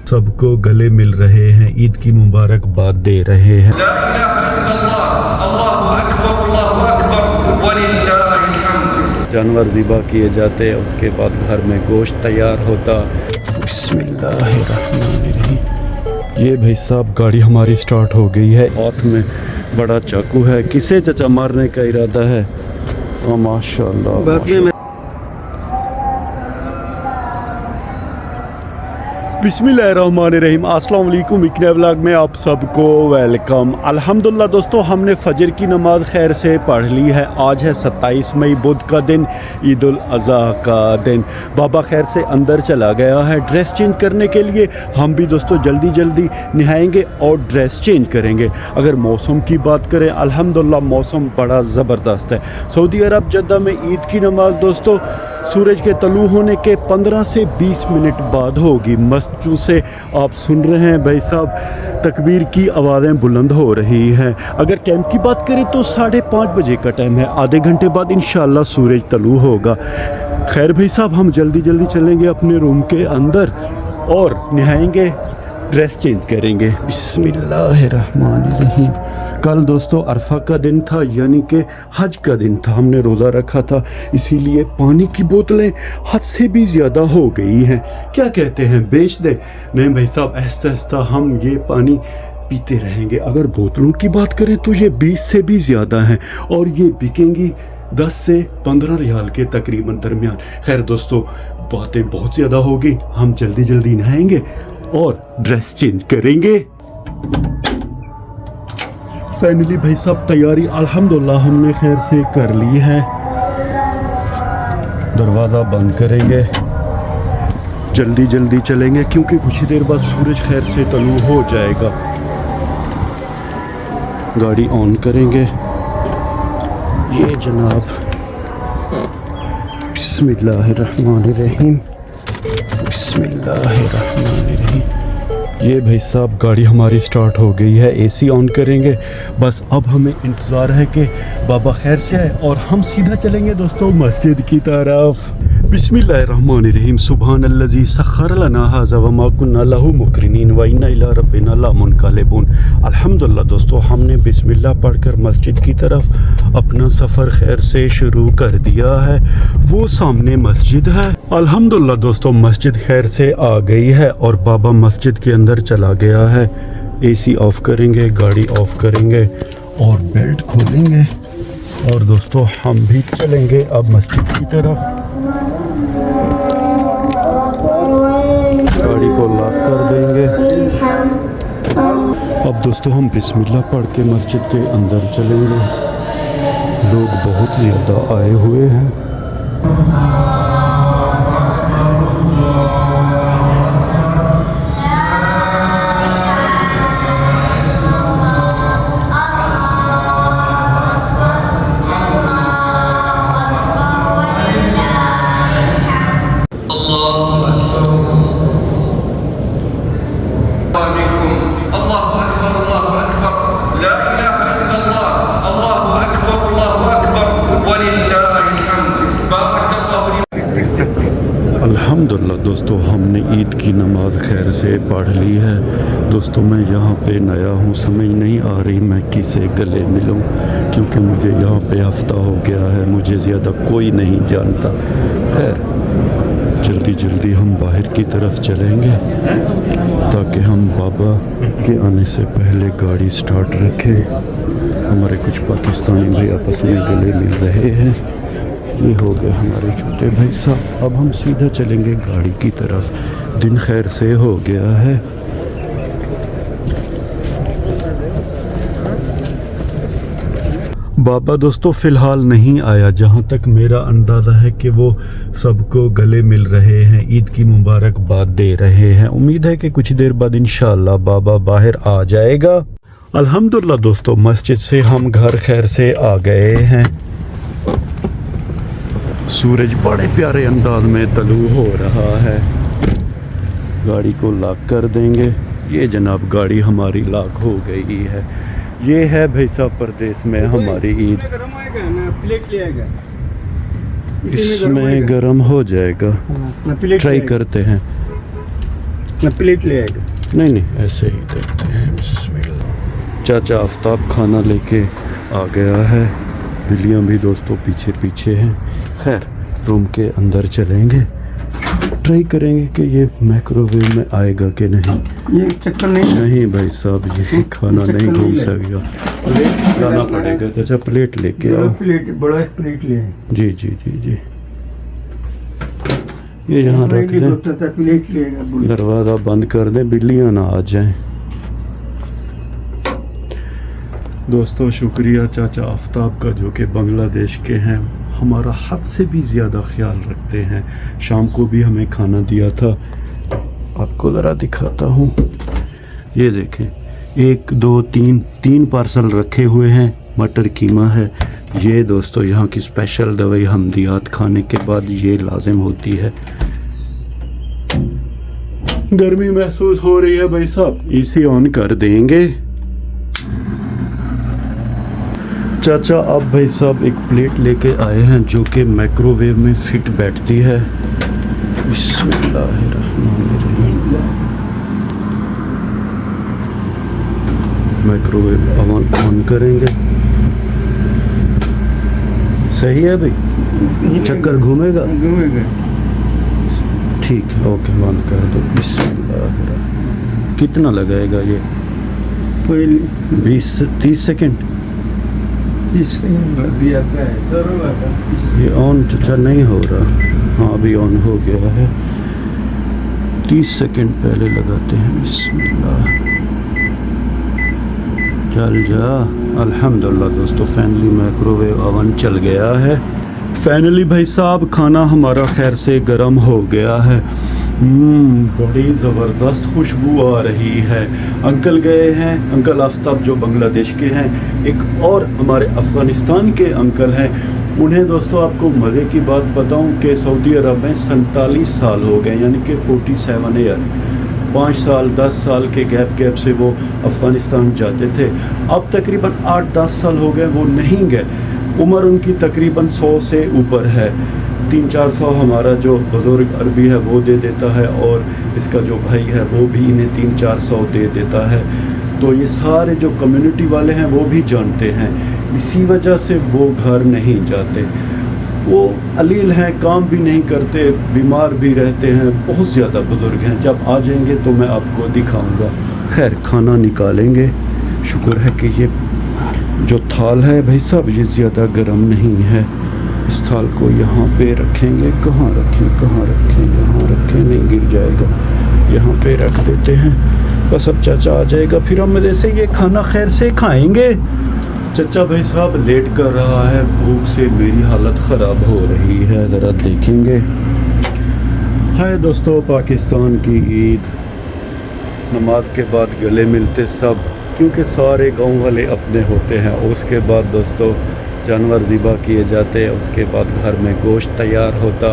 सबको गले मिल रहे हैं, ईद की मुबारकबाद दे रहे हैं। जानवर ज़िबा किए जाते हैं, उसके बाद घर में गोश्त तैयार होता। बिस्मिल्लाहिर्रहमानिर्रहीम। ये भाई साहब गाड़ी हमारी स्टार्ट हो गई है। हाथ में बड़ा चाकू है, किसे चचा मारने का इरादा है? माशाल्लाह। बिस्मिल्लाहिर्रहमानिर्रहीम। अस्सलाम वालेकुम। एक नए व्लॉग में आप सबको वेलकम। अल्हम्दुलिल्लाह दोस्तों, हमने फजर की नमाज खैर से पढ़ ली है। आज है 27 मई, बुध का दिन, ईद उल अज़हा का दिन। बाबा खैर से अंदर चला गया है ड्रेस चेंज करने के लिए। हम भी दोस्तों जल्दी जल्दी नहाएंगे और ड्रेस चेंज करेंगे। अगर मौसम की बात करें, अल्हम्दुलिल्लाह मौसम बड़ा ज़बरदस्त है। सऊदी अरब जद्दा में ईद की नमाज दोस्तों सूरज के तलू होने के 15 से 20 मिनट बाद होगी। मस्जिद से आप सुन रहे हैं भाई साहब तकबीर की आवाज़ें बुलंद हो रही हैं। अगर टाइम की बात करें तो 5:30 बजे का टाइम है। आधे घंटे बाद इंशाल्लाह सूरज तलू होगा। खैर भाई साहब, हम जल्दी जल्दी चलेंगे अपने रूम के अंदर और नहाएंगे, ड्रेस चेंज करेंगे। बिस्मिल्लाहिर्रहमानिर्रहीम। कल दोस्तों अरफा का दिन था, यानी कि हज का दिन था। हमने रोज़ा रखा था, इसीलिए पानी की बोतलें हद से भी ज़्यादा हो गई हैं। क्या कहते हैं, बेच दे? नहीं भाई साहब, आहिस्ता आहिस्ता हम ये पानी पीते रहेंगे। अगर बोतलों की बात करें तो ये 20 से भी ज़्यादा हैं और ये बिकेंगी 10 से 15 रियाल के तकरीबन दरमियान। खैर दोस्तों, बातें बहुत ज़्यादा हो गई, हम जल्दी जल्दी नहाएंगे और ड्रेस चेंज करेंगे। फाइनली भाई साहब तैयारी अल्हम्दुलिल्लाह हमने खैर से कर ली है। दरवाज़ा बंद करेंगे, जल्दी जल्दी चलेंगे क्योंकि कुछ ही देर बाद सूरज खैर से तलू हो जाएगा। गाड़ी ऑन करेंगे। ये जनाब, बिस्मिल्लाहिर्रहमानिर्रहीम, बिस्मिल्लाहिर्रहमानिर्रहीम। ये भाई साहब गाड़ी हमारी स्टार्ट हो गई है। एसी ऑन करेंगे। बस अब हमें इंतज़ार है कि बाबा खैर से आए और हम सीधा चलेंगे दोस्तों मस्जिद की तरफ। बिस्मिल्लाहिर्रहमानिर्रहीम। सुब्हानल्लज़ी सख्खर लना हाज़ा व मा कुन्ना लहू मुक़रिनीन व इन्ना इला रब्बिना लमुनक़लिबून। अल्हम्दुलिल्लाह दोस्तों, हमने बिस्मिल्लाह पढ़कर मस्जिद की तरफ अपना सफ़र खैर से शुरू कर दिया है। वो सामने मस्जिद है। अल्हम्दुलिल्लाह दोस्तों, मस्जिद खैर से आ गई है और बाबा मस्जिद के अंदर चला गया है। एसी ऑफ करेंगे, गाड़ी ऑफ करेंगे और बेल्ट खोलेंगे और दोस्तों हम भी चलेंगे अब मस्जिद की तरफ। गाड़ी को लॉक कर देंगे। अब दोस्तों हम बिस्मिल्लाह पढ़ के मस्जिद के अंदर चलेंगे। लोग बहुत ज़्यादा आए हुए हैं। अल्हम्दुलिल्लाह दोस्तों, हमने ईद की नमाज खैर से पढ़ ली है। दोस्तों मैं यहाँ पे नया हूँ, समझ नहीं आ रही मैं किसे गले मिलूँ, क्योंकि मुझे यहाँ पे हफ्ता हो गया है, मुझे ज़्यादा कोई नहीं जानता। खैर जल्दी जल्दी हम बाहर की तरफ चलेंगे ताकि हम बाबा के आने से पहले गाड़ी स्टार्ट रखें। हमारे कुछ पाकिस्तानी भाई आपस में गले मिल रहे हैं। ये हो गए हमारे छोटे भाई साहब। अब हम सीधा चलेंगे गाड़ी की तरफ। दिन खैर से हो गया है। बाबा दोस्तों फ़िलहाल नहीं आया, जहाँ तक मेरा अंदाज़ा है कि वो सबको गले मिल रहे हैं, ईद की मुबारकबाद दे रहे हैं। उम्मीद है कि कुछ देर बाद इंशाअल्लाह बाबा बाहर आ जाएगा। अल्हम्दुलिल्लाह दोस्तों, मस्जिद से हम घर खैर से आ गए हैं। सूरज बड़े प्यारे अंदाज में तलू हो रहा है। गाड़ी को लॉक कर देंगे। ये जनाब गाड़ी हमारी लॉक हो गई है। ये है भाई साहब परदेश में हमारी ईद। इसमें गरम हो जाएगा। ट्राई करते हैं। प्लेट ले आएगा। नहीं नहीं, ऐसे ही देखते हैं। बिस्मिल्लाह। चाचा आफ्ताब खाना लेके आ गया है। बिल्लियाँ भी दोस्तों पीछे पीछे हैं। खैर रूम के अंदर चलेंगे, ट्राई करेंगे कि ये माइक्रोवेव में आएगा कि नहीं। ये चक्कर नहीं भाई साहब, ये खाना नहीं घूम सकेगा, लाना पड़ेगा। चाचा प्लेट लेके आओ। प्लेट, बड़ा प्लेट ले आए। जी जी जी जी, ये यहाँ रख दें। प्लेट लेगा। दरवाज़ा बंद कर दें, बिल्लियाँ ना आ जाएं। दोस्तों शुक्रिया चाचा आफ्ताब का, जो कि बांग्लादेश के हैं, हमारा हद से भी ज़्यादा ख्याल रखते हैं। शाम को भी हमें खाना दिया था, आपको ज़रा दिखाता हूँ। ये देखें, 1 2 3 पार्सल रखे हुए हैं। मटर कीमा है। ये दोस्तों यहाँ की स्पेशल दवाई हमदियात खाने के बाद ये लाजिम होती है। गर्मी महसूस हो रही है भाई साहब, एसी ऑन कर देंगे। चाचा अब भाई साहब एक प्लेट लेके आए हैं जो कि माइक्रोवेव में फिट बैठती है। बिस्मिल्लाहिर्रहमानिर्रहीम। माइक्रोवेव ऑन करेंगे। सही है भाई, चक्कर घूमेगा। ठीक है, ओके, बंद कर दो। बिस्मिल्लाहिर्रहमानिर्रहीम। कितना लगाएगा ये? 20-30 सेकेंड। ये ऑन चाचा नहीं हो रहा। हाँ अभी ऑन हो गया है। 30 सेकेंड पहले लगाते हैं। बिस्मिल्लाह, चल जा। अल्हम्दुलिल्लाह दोस्तों, फाइनली माइक्रोवेव ओवन चल गया है। फाइनली भाई साहब खाना हमारा खैर से गर्म हो गया है। बड़ी ज़बरदस्त खुशबू आ रही है। अंकल गए हैं, अंकल आफ्ताब जो बांग्लादेश के हैं। एक और हमारे अफ़गानिस्तान के अंकल हैं। उन्हें दोस्तों आपको मज़े की बात बताऊं कि सऊदी अरब में 47 साल हो गए, यानी कि 47 ईयर। 5 साल 10 साल के गैप से वो अफ़गानिस्तान जाते थे। अब तकरीबन 8-10 साल हो गए वो नहीं गए। उम्र उनकी तकरीबन 100 से ऊपर है। 300-400 हमारा जो बुज़ुर्ग अरबी है वो दे देता है, और इसका जो भाई है वो भी इन्हें 300-400 दे देता है। तो ये सारे जो कम्युनिटी वाले हैं वो भी जानते हैं, इसी वजह से वो घर नहीं जाते। वो अलील हैं, काम भी नहीं करते, बीमार भी रहते हैं, बहुत ज़्यादा बुज़ुर्ग हैं। जब आ जाएंगे तो मैं आपको दिखाऊंगा। खैर खाना निकालेंगे। शुक्र है कि ये जो थाल है भाई साहब ये ज़्यादा गर्म नहीं है। इस थाल को यहाँ पे रखेंगे। कहाँ रखें? यहाँ रखें, नहीं गिर जाएगा। यहाँ पे रख देते हैं। बस अब चाचा आ जाएगा, फिर हम मज़े से ये खाना खैर से खाएंगे। चाचा भाई साहब लेट कर रहा है, भूख से मेरी हालत ख़राब हो रही है, ज़रा देखेंगे। हाय दोस्तों, पाकिस्तान की ईद, नमाज के बाद गले मिलते सब, क्योंकि सारे गांव वाले अपने होते हैं। उसके बाद दोस्तों जानवर ज़िबा किए जाते हैं, उसके बाद घर में गोश्त तैयार होता।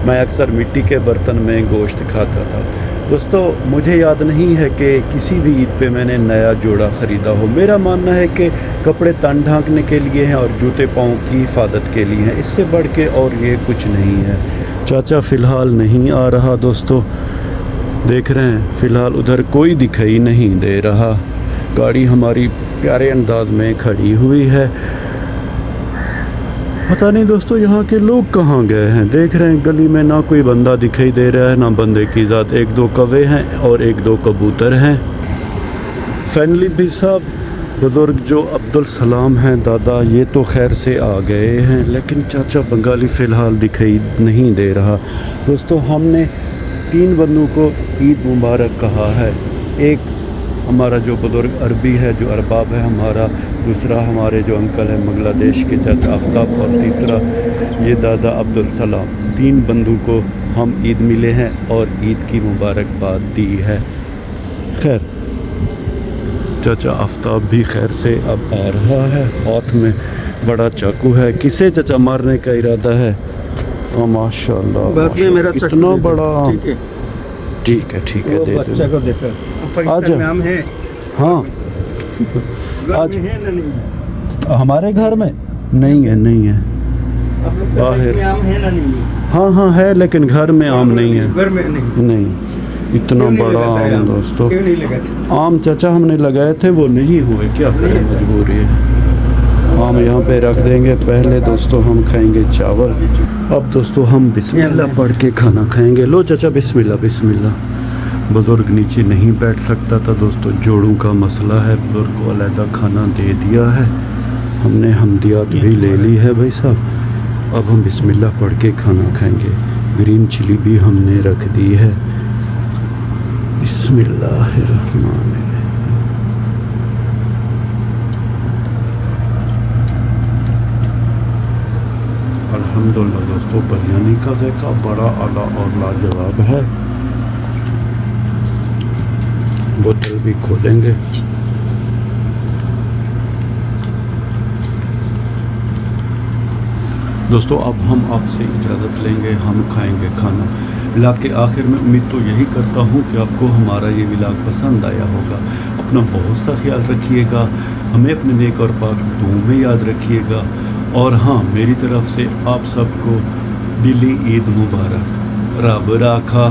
मैं अक्सर मिट्टी के बर्तन में गोश्त खाता था। दोस्तों मुझे याद नहीं है कि किसी भी ईद पे मैंने नया जोड़ा ख़रीदा हो। मेरा मानना है कि कपड़े तन ढांकने के लिए हैं और जूते पाँव की हिफाजत के लिए हैं, इससे बढ़ के और ये कुछ नहीं है। चाचा फ़िलहाल नहीं आ रहा दोस्तों, देख रहे हैं फ़िलहाल उधर कोई दिखाई नहीं दे रहा। गाड़ी हमारी प्यारे अंदाज में खड़ी हुई है। पता नहीं दोस्तों यहाँ के लोग कहाँ गए हैं। देख रहे हैं गली में ना कोई बंदा दिखाई दे रहा है, ना बंदे की ज़ात। 1-2 कौवे हैं और 1-2 कबूतर हैं। फाइनली भी साहब बुज़ुर्ग जो अब्दुल सलाम हैं दादा, ये तो खैर से आ गए हैं, लेकिन चाचा बंगाली फ़िलहाल दिखाई नहीं दे रहा। दोस्तों हमने 3 बंदों को ईद मुबारक कहा है। एक हमारा जो बुज़ुर्ग अरबी है, जो अरबाब है हमारा, दूसरा हमारे जो अंकल हैं बांग्लादेश के चाचा आफ्ताब, और तीसरा ये दादा अब्दुल सलाम। 3 बंदों को हम ईद मिले हैं और ईद की मुबारकबाद दी है। खैर चाचा आफ्ताब भी खैर से अब आ रहा है। हाथ में बड़ा चाकू है, किसे चाचा मारने का इरादा है? माशाल्लाह मेरा कितना बड़ा। ठीक है दे दो। बच्चा को देखो, आज नाम है। हाँ आज है ना? नहीं हमारे घर में नहीं है। आप लोग के बाहर। साइड में आम है ना नहीं? हाँ हाँ है, लेकिन घर में आम नहीं है। घर में नहीं। नहीं, इतना क्यों नहीं बड़ा लगाता है आम दोस्तों। क्यों नहीं लगाते? आम चाचा हमने लगाए थे, वो नहीं हुए, क्या करें, मजबूरी है। आम यहाँ पे रख देंगे। पहले दोस्तों हम खाएंगे चावल। अब दोस्तों हम बिस्मिल्लाह पढ़ के खाना खाएंगे। लो चाचा, बिस्मिल्लाह बिस्मिल्लाह। बुज़ुर्ग नीचे नहीं बैठ सकता था दोस्तों, जोड़ों का मसला है। बुज़ुर्ग को अलहदा खाना दे दिया है हमने, हमदियात भी ले ली है भाई साहब। अब हम बिस्मिल्लाह पढ़ के खाना खाएंगे। ग्रीन चिली भी हमने रख दी है। बिस्मिल्लाहिर्रहमानिर्रहीम। अल्हम्दुलिल्लाह दोस्तों, बिरयानी का ज़ायका बड़ा आला और लाजवाब है। बोतल भी खोलेंगे। दोस्तों अब हम आपसे इजाज़त लेंगे, हम खाएंगे खाना। व्लॉग के आखिर में उम्मीद तो यही करता हूँ कि आपको हमारा ये व्लॉग पसंद आया होगा। अपना बहुत सा ख्याल रखिएगा, हमें अपने नेक और पाक दुआओं में याद रखिएगा। और हाँ, मेरी तरफ से आप सबको दिली ईद मुबारक। रब राखा।